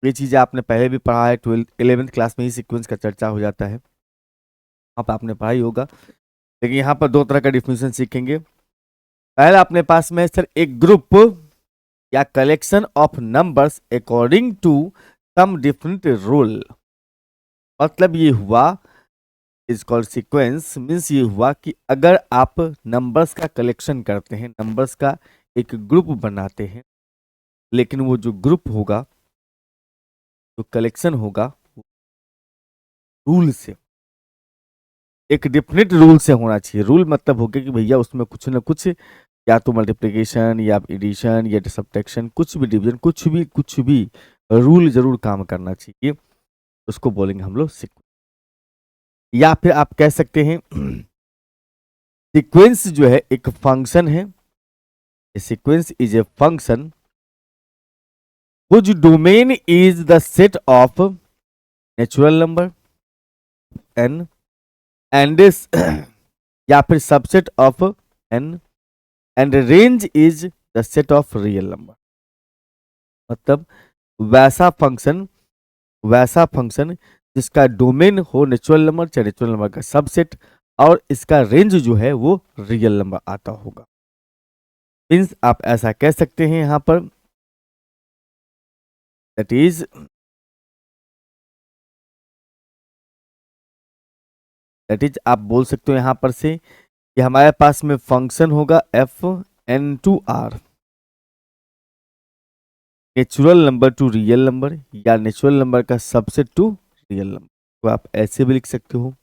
ये चीज़ें आपने पहले भी पढ़ा है, 11th क्लास में ही सीक्वेंस का चर्चा हो जाता है, वहाँ पर आपने पढ़ा ही होगा। लेकिन यहाँ पर दो तरह का डिफिनेशन सीखेंगे। पहला अपने पास में सर एक ग्रुप या collection of numbers according to some different rule. मतलब ये हुआ, इज कॉल्ड सीक्वेंस, मीन्स ये हुआ कि अगर आप नंबर्स का कलेक्शन करते हैं, नंबर्स का एक ग्रुप बनाते हैं, लेकिन वो जो ग्रुप होगा, जो कलेक्शन होगा, रूल से, एक डिफिनेट रूल से होना चाहिए। रूल मतलब हो गया कि भैया उसमें कुछ ना कुछ, या तो मल्टीप्लिकेशन या एडिशन या सब्ट्रैक्शन, कुछ भी डिवीजन, कुछ भी रूल जरूर काम करना चाहिए। उसको बोलेंगे हम लोग सीक्वेंस। या फिर आप कह सकते हैं सीक्वेंस जो है एक फंक्शन है। Sequence is a function which domain is the set of natural number n and is या फिर subset of n and range is the set of real number. मतलब वैसा फंक्शन जिसका डोमेन हो नेचुरल नंबर, चाहे natural number का subset, और इसका रेंज जो है वो रियल नंबर आता होगा। मीन्स आप ऐसा कह सकते हैं यहां पर, दैट इज आप बोल सकते हो यहां पर से कि हमारे पास में फंक्शन होगा F N to R, natural number to real number, या नेचुरल नंबर का सबसेट टू रियल नंबर। तो आप ऐसे भी लिख सकते हो,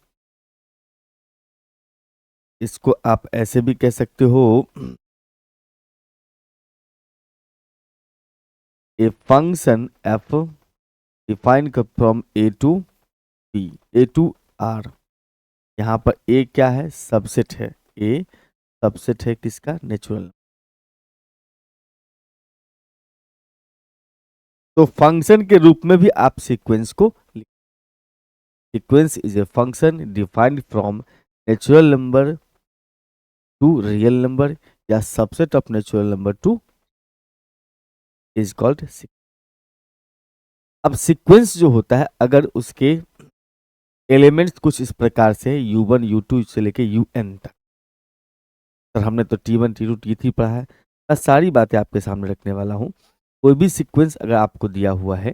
इसको आप ऐसे भी कह सकते हो, a function F define from A to B, A to R. यहाँ पर ए क्या है, सबसेट है, ए सबसेट है किसका, नेचुरल। तो फंक्शन के रूप में भी आप सीक्वेंस को, sequence is a function defined from natural number to real number या subset of natural number to is called. अब सीक्वेंस जो होता है, अगर उसके एलिमेंट्स कुछ इस प्रकार से u1 u2 से लेके un तक, सर हमने तो t1 t2 t3 पढ़ा है, मैं सारी बातें आपके सामने रखने वाला हूँ। कोई भी सीक्वेंस अगर आपको दिया हुआ है,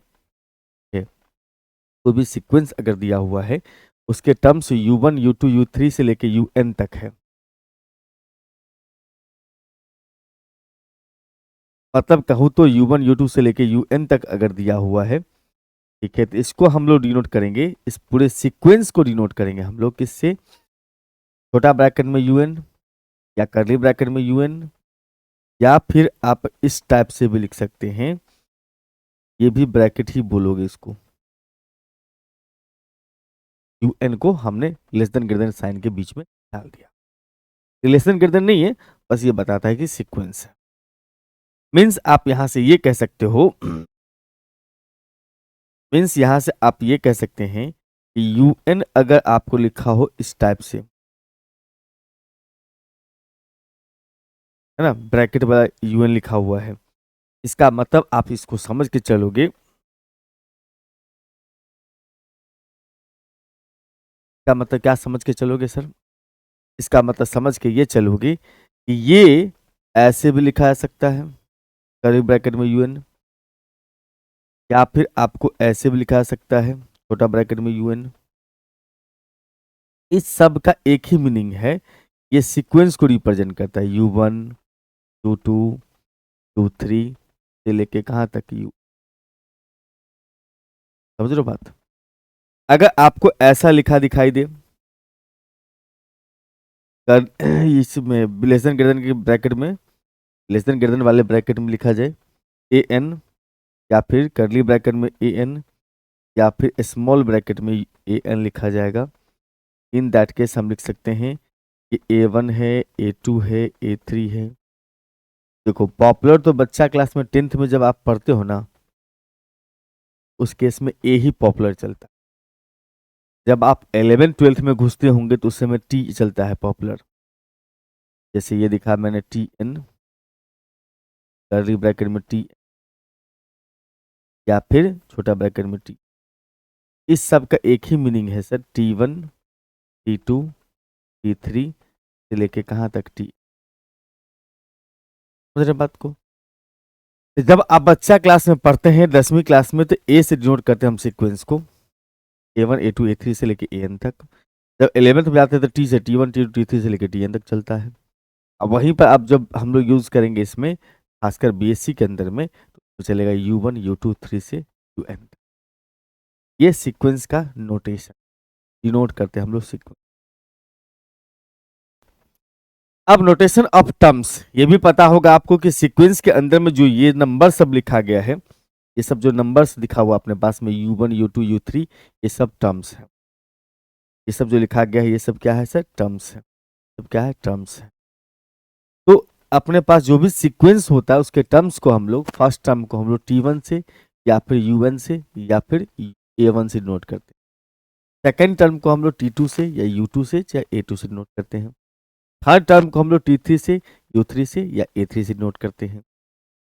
कोई भी सीक्वेंस अगर दिया हुआ है, उसके टर्म्स u1 u2 u3 से लेके un तक है। मतलब कहूँ तो u1 u2 से लेके un तक अगर दिया हुआ है, ठीक है, तो इसको हम लोग डिनोट करेंगे, इस पूरे सीक्वेंस को डिनोट करेंगे हम लोग किससे, छोटा ब्रैकेट में un या करली ब्रैकेट में un, या फिर आप इस टाइप से भी लिख सकते हैं, ये भी ब्रैकेट ही बोलोगे इसको, un को हमने less than greater than sign के बीच में डाल दिया। रिलेशन ग्रेटर देन नहीं है, बस ये बताता है कि सीक्वेंस है। मीन्स आप यहां से ये कह सकते हो, मीन्स यहां से आप ये कह सकते हैं कि un अगर आपको लिखा हो इस टाइप से, है ना, ब्रैकेट वाला un लिखा हुआ है, इसका मतलब आप इसको समझ के चलोगे, इसका मतलब क्या समझ के चलोगे सर, इसका मतलब समझ के ये चलोगे कि ये ऐसे भी लिखा जा सकता है, कर्ली ब्रैकेट में un, या फिर आपको ऐसे भी लिखा जा सकता है, छोटा ब्रैकेट में un। इस सब का एक ही मीनिंग है, ये सीक्वेंस को रिप्रेजेंट करता है, u1 u2 u3 से लेके कहां तक u, समझ रहे हो बात। अगर आपको ऐसा लिखा दिखाई दे, इसमें लेस देन ग्रेटर देन के ब्रैकेट में, लेस देन ग्रेटर देन वाले ब्रैकेट में लिखा जाए ए एन, या फिर करली ब्रैकेट में ए एन, या फिर स्मॉल ब्रैकेट में ए एन लिखा जाएगा, इन दैट केस हम लिख सकते हैं कि A1 है, A2 है, A3 है। देखो पॉपुलर तो बच्चा क्लास में 10th में जब आप पढ़ते हो ना, उस केस में ए ही पॉपुलर चलता है। जब आप 11 12th में घुसते होंगे तो उस समय टी चलता है पॉपुलर, जैसे ये दिखा मैंने टी एन, कर्ली ब्रैकेट में टी, या फिर छोटा ब्रैकेट में टी। इस सब का एक ही मीनिंग है सर, T1 T2 T3 से लेके कहाँ तक टी। समझ रहे बात को? जब आप बच्चा क्लास में पढ़ते हैं 10वीं क्लास में, तो ए से डिनोट करते हैं हम सीक्वेंस को, A1 A2 A3 से लेके AN तक। जब 11th में जाते हैं तो टी से T1 T2 T3 से लेके TN तक चलता है। अब वहीं पर अब जब हम लोग यूज करेंगे इसमें, खासकर बीएससी के अंदर में, तो चलेगा U1 U2 3 से UN तक। ये सीक्वेंस का नोटेशन, डिनोट करते हैं हम लोग सीक्वेंस। अब नोटेशन ऑफ टर्म्स, ये भी पता होगा आपको कि सीक्वेंस के अंदर में जो ये नंबर सब लिखा गया है, ये सब जो नंबर्स लिखा हुआ अपने पास में U1 U2 U3, ये सब टर्म्स है। ये सब जो लिखा गया है ये सब क्या है सर? टर्म्स है। सब क्या है? टर्म्स है। तो अपने पास जो भी सीक्वेंस होता है उसके टर्म्स को हम लोग, फर्स्ट टर्म को हम लोग T1 से या फिर UN से या फिर A1 से नोट करते हैं। सेकेंड टर्म को हम लोग T2 से या U2 से या A2 से नोट करते हैं। थर्ड टर्म को हम लोग T3 से U3 से या A3 से नोट करते हैं।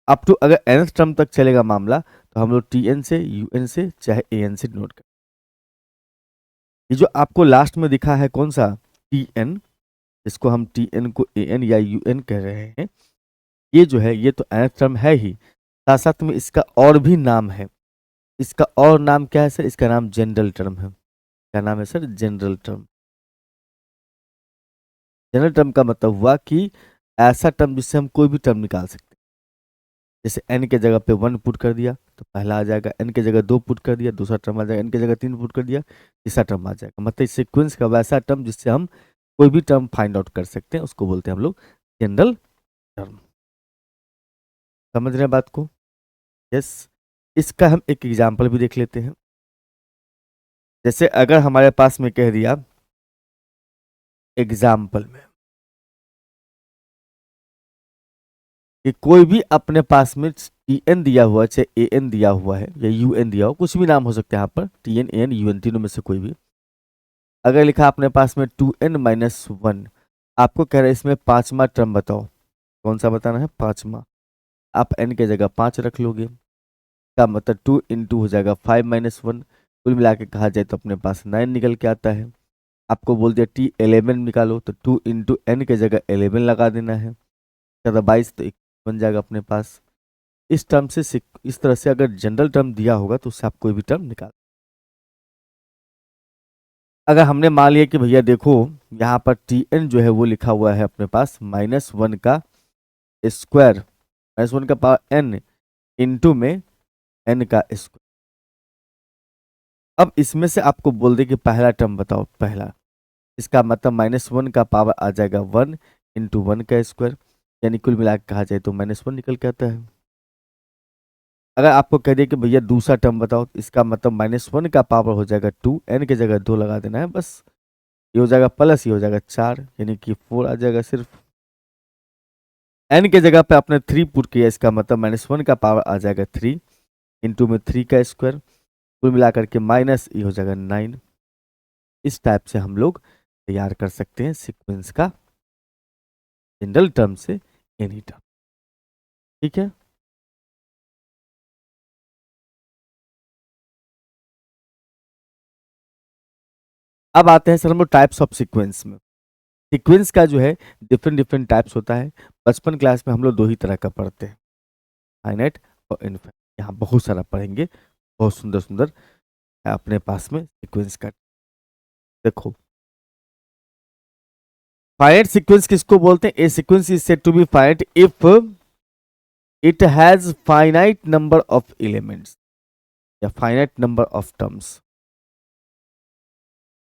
अप टू अगर nth टर्म तक चलेगा मामला तो हम लोग TN से UN से चाहे AN से नोट करते हैं। ये जो आपको लास्ट में दिखा है कौन सा? TN, इसको हम TN को AN या UN कह रहे हैं। ये जो है ये तो nth टर्म है ही, साथ साथ में इसका और भी नाम है। इसका और नाम क्या है सर? इसका नाम जनरल टर्म है। क्या नाम है sir? General term. General term का मतलब हुआ कि ऐसा टर्म जिससे हम कोई भी टर्म निकाल सकते हैं। जैसे n के जगह पे 1 पुट कर दिया तो पहला आ जाएगा, n के जगह 2 पुट कर दिया दूसरा टर्म आ जाएगा, n के जगह 3 पुट कर दिया तीसरा टर्म आ जाएगा। मतलब सीक्वेंस का वैसा टर्म जिससे हम कोई भी टर्म फाइंड आउट कर सकते हैं, उसको बोलते हैं हम लोग जनरल टर्म। समझ रहे हैं बात को? यस। इसका हम एक एग्जाम्पल भी देख लेते हैं। जैसे अगर हमारे पास में कह दिया एग्जाम्पल में कि कोई भी अपने पास में TN दिया हुआ है, चाहे AN दिया हुआ है या UN दिया हो, कुछ भी नाम हो सकता है यहाँ पर, TN AN UN तीनों में से कोई भी। अगर लिखा अपने पास में 2n-1, आपको कह रहा है इसमें पांचवा टर्म बताओ। कौन सा बताना है? पांचवा। आप n के जगह 5 रख लोगे, का मतलब 2 इंटू हो जाएगा 5-1। कुल मिला के कहा जाए तो अपने पास 9 निकल के आता है। आपको बोल दिया T11 निकालो, तो 2 इंटू n के जगह 11 लगा देना है, 22, तो 21 बन जाएगा अपने पास। इस टर्म से इस तरह से अगर जनरल टर्म दिया होगा तो उससे आप कोई भी टर्म निकाल। अगर हमने मान लिया कि भैया देखो यहाँ पर TN जो है वो लिखा हुआ है अपने पास -1 का स्क्वायर, -1 का पावर n इंटू में n का स्क्वायर। अब इसमें से आपको बोल दे कि पहला टर्म बताओ, पहला, इसका मतलब -1 का पावर आ जाएगा 1 इंटू 1 का स्क्वायर, यानी कुल मिला के कहा जाए तो -1 निकल के आता है। अगर आपको कह दिया कि भैया दूसरा टर्म बताओ, इसका मतलब -1 का पावर हो जाएगा 2, n के जगह 2 लगा देना है बस, ये हो जाएगा प्लस, ये हो जाएगा 4, यानी कि 4 आ जाएगा सिर्फ। n के जगह पे आपने 3 पुट किया, इसका मतलब -1 का पावर आ जाएगा 3 इंटू में 3 का स्क्वायर, कुल मिलाकर के माइनस ये हो जाएगा 9। इस टाइप से हम लोग तैयार कर सकते हैं सीक्वेंस का जनरल टर्म से एनी टर्म। ठीक है। अब आते हैं सर हम लोग टाइप्स ऑफ सीक्वेंस में। सीक्वेंस का जो है डिफरेंट डिफरेंट टाइप्स होता है। बचपन क्लास में हम लोग दो ही तरह का पढ़ते हैं, फाइनाइट और इनफाइनाइट। यहाँ बहुत सारा पढ़ेंगे, बहुत सुंदर सुंदर है अपने पास में सीक्वेंस का। देखो फाइनाइट सीक्वेंस किसको बोलते हैं? A sequence is said to be finite if it has finite number of elements या फाइनाइट नंबर ऑफ टर्म्स।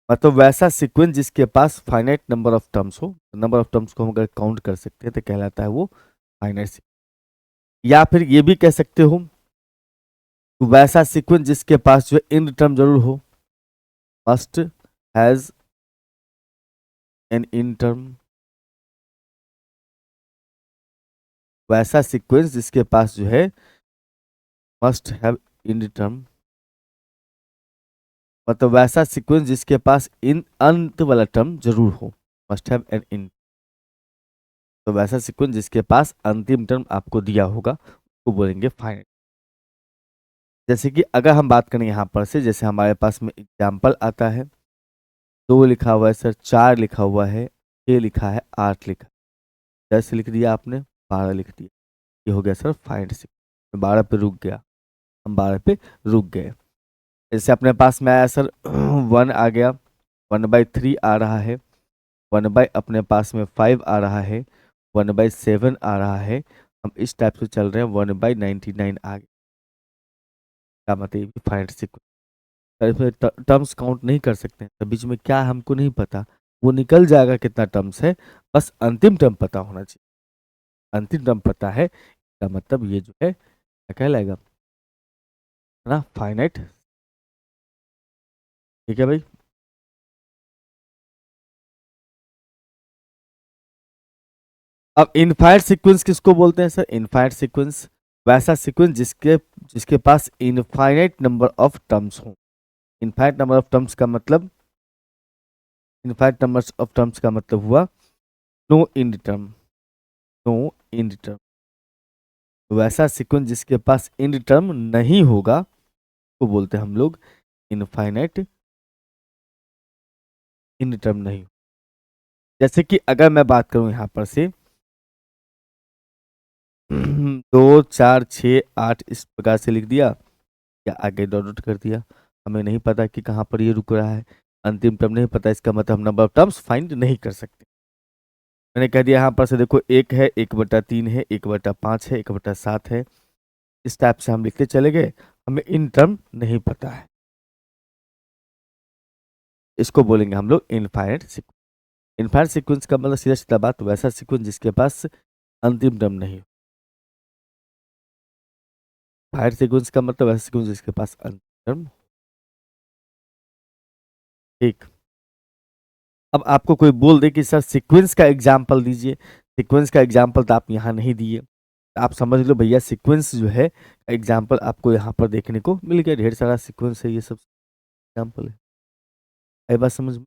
मतलब वैसा सीक्वेंस जिसके पास फाइनाइट नंबर ऑफ टर्म्स हो, नंबर ऑफ टर्म्स को हम अगर काउंट कर सकते हैं तो कहलाता है वो फाइनाइट सीक्वेंस। या फिर ये भी कह सकते हो वैसा सीक्वेंस जिसके पास जो इन टर्म जरूर हो, must has an in term. वैसा सीक्वेंस जिसके पास जो है मस्ट हैव इन टर्म, मतलब वैसा सीक्वेंस जिसके पास इन अंत वाला टर्म जरूर हो, मस्ट हैव एन इन। तो वैसा सीक्वेंस जिसके पास अंतिम टर्म आपको दिया होगा उसको बोलेंगे फाइनाइट। जैसे कि अगर हम बात करें यहाँ पर से, जैसे हमारे पास में एग्जाम्पल आता है, 2 लिखा हुआ है सर, 4 लिखा हुआ है, 6 लिखा है, 8 लिखा है, 10 लिख दिया आपने, 12 लिख दिया, ये हो गया सर फाइंड सीक्वेंस। 12 पे रुक गया, हम 12 पे रुक गए। जैसे अपने पास में आया सर 1 आ गया, 1/3 आ रहा है, 1 अपने पास में 5 आ रहा है, 1/7 आ रहा है, हम इस टाइप से चल रहे हैं, 1/99 आ गया। क्या मतलब फाइंड सीक्वेंस, सर इसमें टर्म्स काउंट नहीं कर सकते हैं, तो बीच में क्या है हमको नहीं पता, वो निकल जाएगा कितना टर्म्स है, बस अंतिम टर्म पता होना चाहिए। अंतिम टर्म पता है, इसका मतलब ये जो है क्या कहलाएगा ना, फाइनाइट। ठीक है भाई। अब इनफाइनाइट सीक्वेंस किसको बोलते हैं सर? इनफाइनाइट सीक्वेंस वैसा सीक्वेंस जिसके जिसके पास इनफाइनाइट नंबर ऑफ टर्म्स हो। इनफाइनाइट नंबर ऑफ टर्म्स का मतलब, इनफाइनाइट नंबर ऑफ टर्म्स का मतलब हुआ no end term, no end term. वैसा सीक्वेंस जिसके पास एंड टर्म नहीं होगा को बोलते हैं हम लोग इनफाइनाइट एंड टर्म नहीं। जैसे कि अगर मैं बात करूं यहाँ पर से 2 4 6 8 इस प्रकार से लिख दिया, या आगे डॉट डॉट कर दिया, हमें नहीं पता कि कहाँ पर ये रुक रहा है, अंतिम टर्म नहीं पता, इसका मतलब हम नंबर ऑफ टर्म्स फाइंड नहीं कर सकते। मैंने कह दिया यहाँ पर से देखो 1 है, 1/3 है, 1/5 है, 1/7 है, इस टाइप से हम लिखते चले गए, हमें इन टर्म नहीं पता है, इसको बोलेंगे हम लोग इनफाइनाइट सीक्वेंस। इनफाइनाइट सीक्वेंस का मतलब सीधा सीधा बात वैसा सीक्वेंस जिसके पास अंतिम टर्म नहीं हो। फाइनाइट सीक्वेंस का मतलब वैसा सीक्वेंस जिसके पास अंतिम टर्म। ठीक। अब आपको कोई बोल दे कि सर सीक्वेंस का एग्जाम्पल दीजिए, सीक्वेंस का एग्जाम्पल तो आप यहाँ नहीं दिए, आप समझ लो भैया सीक्वेंस जो है एग्जाम्पल आपको यहाँ पर देखने को मिल गया, ढेर सारा सीक्वेंस है, ये सब एग्जाम्पल है। ये बात समझ में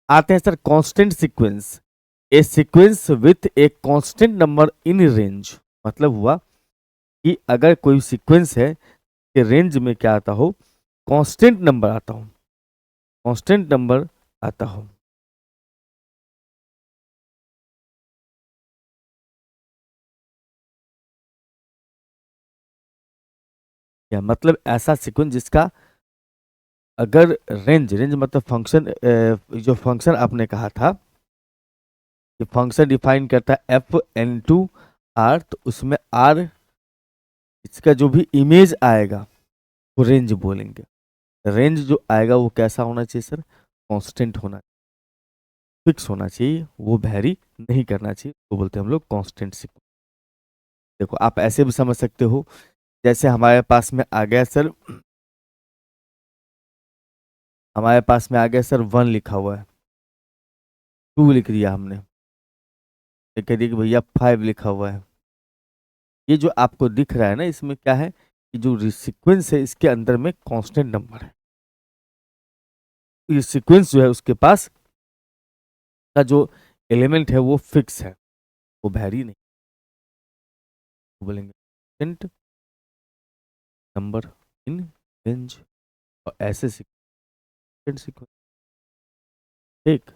आते हैं sir constant sequence, A sequence with a constant number in range. मतलब हुआ कि अगर कोई सीक्वेंस है कि रेंज में क्या आता हो, कांस्टेंट नंबर आता हो, कांस्टेंट नंबर आता हो। या मतलब ऐसा सीक्वेंस जिसका अगर रेंज, रेंज मतलब फंक्शन, जो फंक्शन आपने कहा था कि फंक्शन डिफाइन करता है f(n)(2)r, तो उसमें r इसका जो भी इमेज आएगा वो रेंज बोलेंगे। रेंज जो आएगा वो कैसा होना चाहिए सर? कांस्टेंट होना, फिक्स होना चाहिए, वो वैरी नहीं करना चाहिए, वो बोलते हैं हम लोग कांस्टेंट सीक्वेंस। देखो आप ऐसे भी समझ सकते हो, जैसे हमारे पास में आ गया सर, हमारे पास में आ गया सर 1 लिखा हुआ है, 2 लिख दिया हमने, ये कह दिया कि भैया 5 लिखा हुआ है। ये जो आपको दिख रहा है ना, इसमें क्या है कि जो सीक्वेंस है इसके अंदर में कांस्टेंट नंबर है, ये सीक्वेंस जो है उसके पास का जो एलिमेंट है वो फिक्स है, वो वैरी नहीं, वो बोलेंगे कांस्टेंट नंबर इन रेंज, और ऐसे सीक्वेंस। ठीक।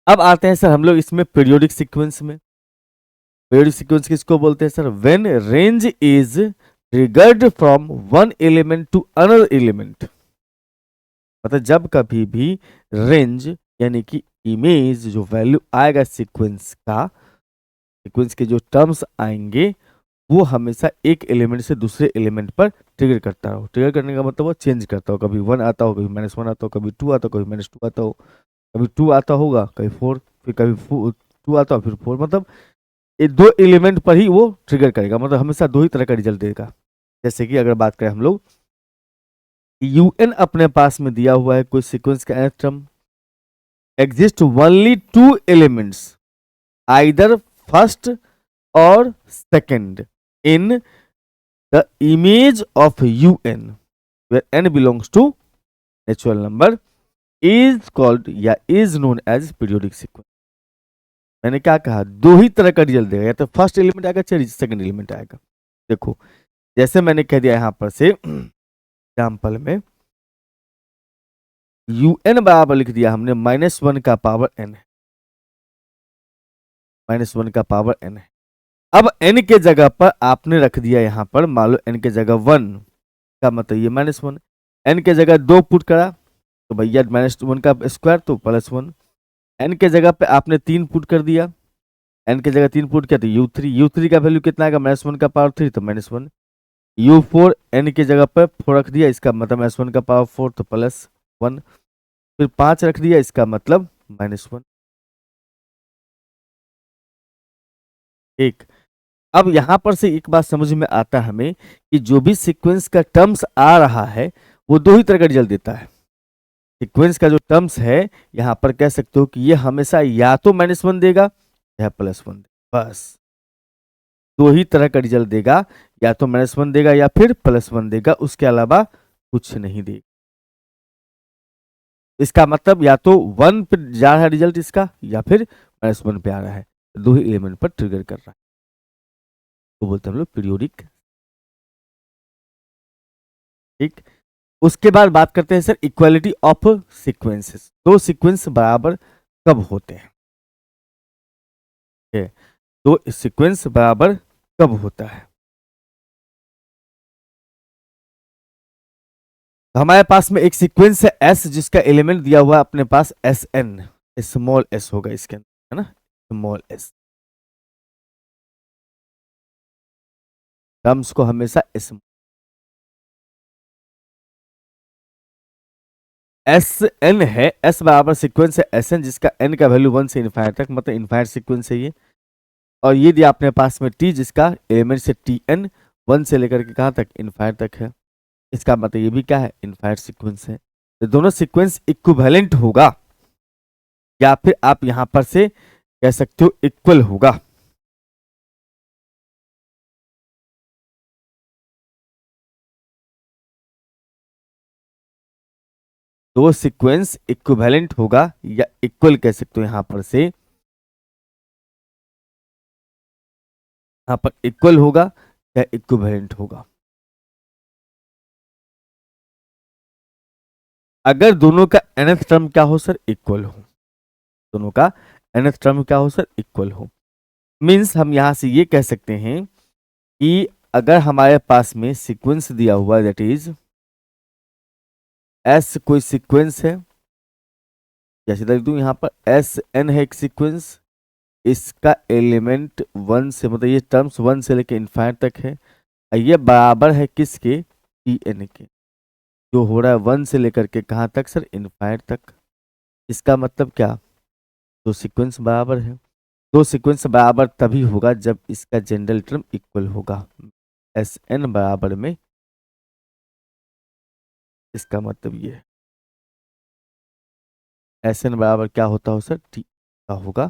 अब आते हैं सर हम लोग इसमें पीरियोडिक सीक्वेंस में। पीरियोडिक सीक्वेंस किसको बोलते हैं sir? When range is triggered from one element to another element. मतलब जब कभी भी रेंज यानी कि इमेज जो वैल्यू आएगा सीक्वेंस का, सीक्वेंस के जो टर्म्स आएंगे वो हमेशा एक एलिमेंट से दूसरे एलिमेंट पर ट्रिगर करता हो। ट्रिगर करने का मतलब वो चेंज करता हो, कभी 1 आता हो, कभी -1 आता हो, कभी 2 आता हो, कभी -2 आता हो, कभी 2 आता होगा, कभी 4, फिर कभी 2 आता हो, फिर 4। मतलब ये 2 एलिमेंट पर ही वो ट्रिगर करेगा, मतलब हमेशा 2 ही तरह का रिजल्ट देगा। जैसे कि अगर बात करें हम लोग, UN अपने पास में दिया हुआ है कोई सीक्वेंस का nth term, exist only 2 elements, either first और second in the image of UN where n belongs to natural number is called या is known as periodic sequence। मैंने क्या कहा, दो ही तरह का रिजल्ट देगा, या तो फर्स्ट एलिमेंट आएगा चाहे सेकंड एलिमेंट आएगा। देखो जैसे मैंने कह दिया यहाँ पर से एग्जाम्पल में UN बराबर लिख दिया हमने -1 का पावर n है, -1 का पावर n है। अब n के जगह पर आपने रख दिया यहाँ पर, मान लो n के जगह 1 का मतलब ये -1, n के जगह 2 पुट करा तो भैया -1 का स्क्वायर तो +1, n के जगह पे आपने 3 पुट कर दिया, n के जगह 3 पुट किया तो u3 का वैल्यू कितना आएगा, -1 का पावर 3 तो -1, u4 n की जगह पर 4 रख दिया, इसका मतलब -1 का पावर 4 तो +1, फिर 5 रख दिया, इसका मतलब -1। एक अब यहां पर से एक बात समझ में आता है हमें कि जो भी सीक्वेंस का टर्म्स आ रहा है वो दो ही तरह का रिजल्ट देता है। सीक्वेंस का जो टर्म्स है यहां पर कह सकते हो कि ये हमेशा या तो -1 देगा या +1 बस, दो ही तरह का रिजल्ट देगा, या तो -1 देगा या फिर +1 देगा, उसके अलावा कुछ नहीं देगा। इसका मतलब या तो 1 पे जा रहा है रिजल्ट इसका, या फिर -1 पे आ रहा है, दो ही एलिमेंट पर ट्रिगर कर रहा है, तो बोलते हैं हम लोग पीरियोडिक। ठीक, उसके बाद बात करते हैं सर इक्वालिटी ऑफ सीक्वेंसेस, दो सीक्वेंस बराबर कब होते हैं, दो सीक्वेंस बराबर कब होता है। तो हमारे पास में एक सीक्वेंस है S जिसका एलिमेंट दिया हुआ है अपने पास SN, स्मॉल s होगा इसके अंदर, है ना, स्मॉल s, टर्म्स को हमेशा SN है, S बराबर सीक्वेंस है SN जिसका n का वैल्यू 1 से इनफाइनाइट तक, मतलब इनफाइनाइट सीक्वेंस है ये। और ये दिया अपने पास में T जिसका एलिमेंट से Tn 1 से लेकर के कहाँ तक, इनफाइनाइट तक है, इसका मतलब ये भी क्या है, इनफाइनाइट सीक्वेंस है। तो दोनों सीक्वेंस इक्विवेलेंट होगा, या फिर आप यहां पर से कह सकते हो इक्वल होगा। दो सीक्वेंस इक्विवेलेंट होगा या इक्वल कह सकते हो, यहां पर से यहां पर इक्वल होगा या इक्विवेलेंट होगा। अगर दोनों का nth टर्म क्या हो सर, इक्वल हो, दोनों का nth टर्म क्या हो सर, इक्वल हो, मींस हम यहां से ये कह सकते हैं कि अगर हमारे पास में सीक्वेंस दिया हुआ है दैट इज एस कोई सीक्वेंस है, जैसे लिख दूं यहां पर SN है एक सीक्वेंस, इसका एलिमेंट 1 से, मतलब ये टर्म्स 1 से लेकर इनफाइनाइट तक है, ये बराबर है किसके, Tn के, जो हो रहा है 1 से लेकर के कहां तक सर, इनफाइनाइट तक। इसका मतलब क्या, दो सीक्वेंस बराबर है, दो सीक्वेंस बराबर तभी होगा जब इसका जनरल टर्म इक्वल होगा, SN बराबर में, इसका मतलब ये है SN बराबर क्या होता हो सर, T का होगा,